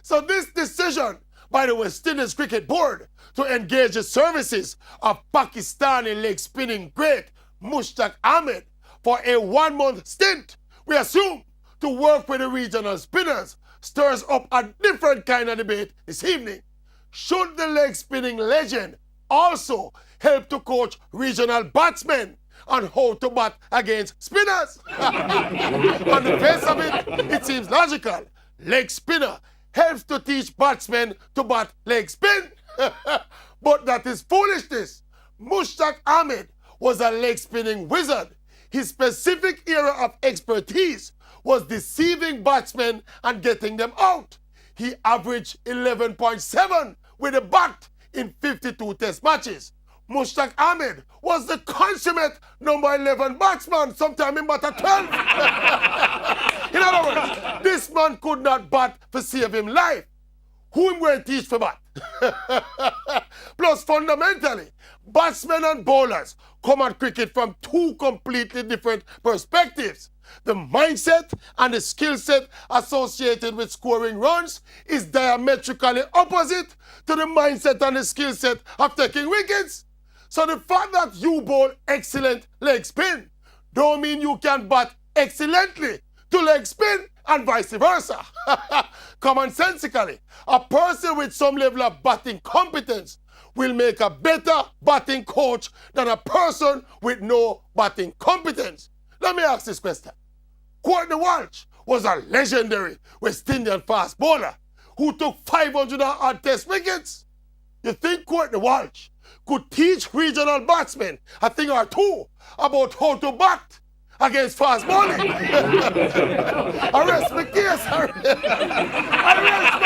So this decision by the West Indies Cricket Board to engage the services of Pakistani leg spinning great Mushtaq Ahmed for a 1-month stint, we assume, to work with the regional spinners, stirs up a different kind of debate this evening. Should the leg spinning legend also help to coach regional batsmen on how to bat against spinners? On the face of it, it seems logical. Leg spinner helps to teach batsmen to bat leg spin. But that is foolishness. Mushtaq Ahmed was a leg spinning wizard. His specific area of expertise was deceiving batsmen and getting them out. He averaged 11.7 with a bat in 52 test matches. Mushtaq Ahmed was the consummate number 11 batsman, sometime in batter 12. In other words, this man could not bat for save him life. Who him going to teach for bat? Plus, fundamentally, batsmen and bowlers come at cricket from two completely different perspectives. The mindset and the skill set associated with scoring runs is diametrically opposite to the mindset and the skill set of taking wickets. So the fact that you bowl excellent leg spin don't mean you can bat excellently to leg spin and vice versa. Commonsensically, a person with some level of batting competence will make a better batting coach than a person with no batting competence. Let me ask this question. Courtney Walsh was a legendary West Indian fast bowler who took 500 odd test wickets. You think Courtney Walsh could teach regional batsmen a thing or two about how to bat against fast bowling? Arrest my case. Arrest